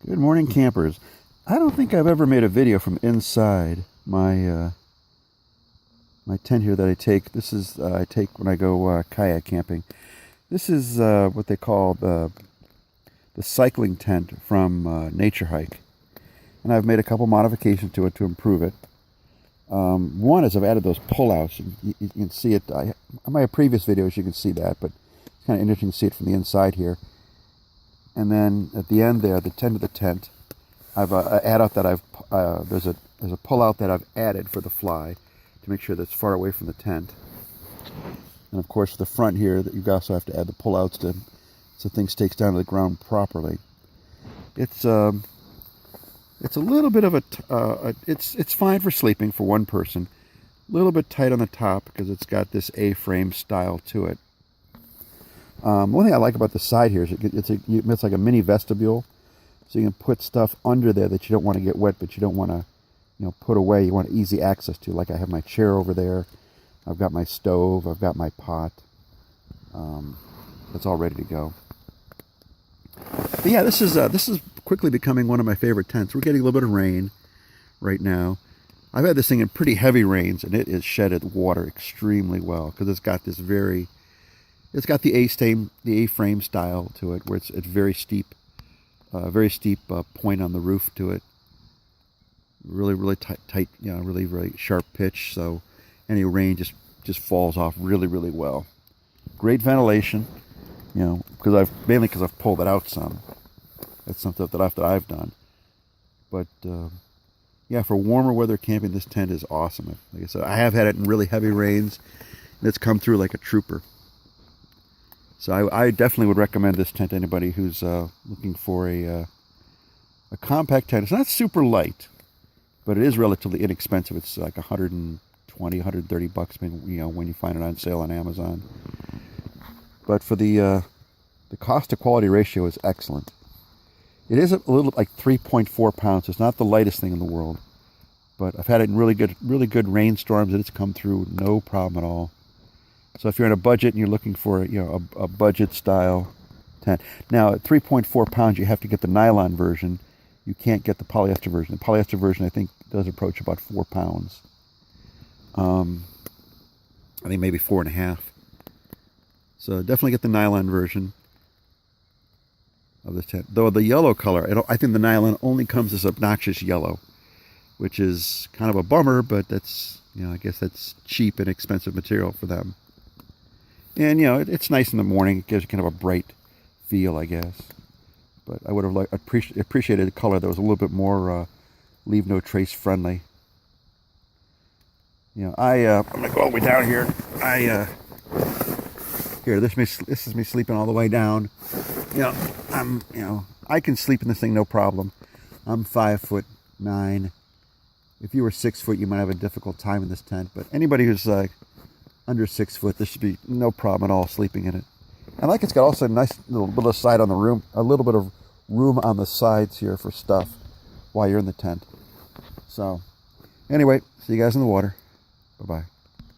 Good morning, campers. I don't think I've ever made a video from inside my my tent here that I take. This is I take when I go kayak camping. This is what they call the cycling tent from Naturehike, and I've made a couple modifications to it to improve it. One is I've added those pullouts. You can see it. On my previous videos you can see that, but it's kind of interesting to see it from the inside here. And then at the end there, the tent of the tent, I've add out that there's a pull-out that I've added for the fly to make sure that's far away from the tent. And of course, for the front here, that you also have to add the pull-outs so things takes down to the ground properly. It's a little bit of it's fine for sleeping for one person. A little bit tight on the top because it's got this A-frame style to it. One thing I like about the side here is it's like a mini vestibule, so you can put stuff under there that you don't want to get wet, but you don't want to, put away. You want easy access to. Like I have my chair over there, I've got my stove, I've got my pot. It's all ready to go. But yeah, this is quickly becoming one of my favorite tents. We're getting a little bit of rain right now. I've had this thing in pretty heavy rains, and it has shedded water extremely well because it's got this It's got the A-frame style to it, where it's very steep point on the roof to it. Really tight, really sharp pitch. So any rain just falls off really well. Great ventilation, because I've pulled it out some. That's something that I've done. But yeah, for warmer weather camping, this tent is awesome. Like I said, I have had it in really heavy rains, and it's come through like a trooper. So I definitely would recommend this tent to anybody who's looking for a compact tent. It's not super light, but it is relatively inexpensive. It's like $120, $130, maybe, when you find it on sale on Amazon. But for the cost to quality ratio is excellent. It is a little like 3.4 pounds. It's not the lightest thing in the world, but I've had it in really good rainstorms, and it's come through no problem at all. So if you're on a budget and you're looking for a budget style tent. Now at 3.4 pounds, you have to get the nylon version. You can't get the polyester version. The polyester version, I think, does approach about 4 pounds. I think maybe 4.5. So definitely get the nylon version of this tent. Though the yellow color, I think the nylon only comes as obnoxious yellow, which is kind of a bummer. But that's I guess that's cheap and expensive material for them. And, it's nice in the morning. It gives you kind of a bright feel, I guess. But I would have appreciated a color that was a little bit more leave no trace friendly. I'm going to go all the way down here. This is me sleeping all the way down. I can sleep in this thing no problem. I'm 5'9". If you were 6 foot, you might have a difficult time in this tent. But anybody who's under 6 foot, there should be no problem at all sleeping in it. And it's got also a nice little bit of side on the room, a little bit of room on the sides here for stuff while you're in the tent. So anyway, see you guys in the water. Bye-bye.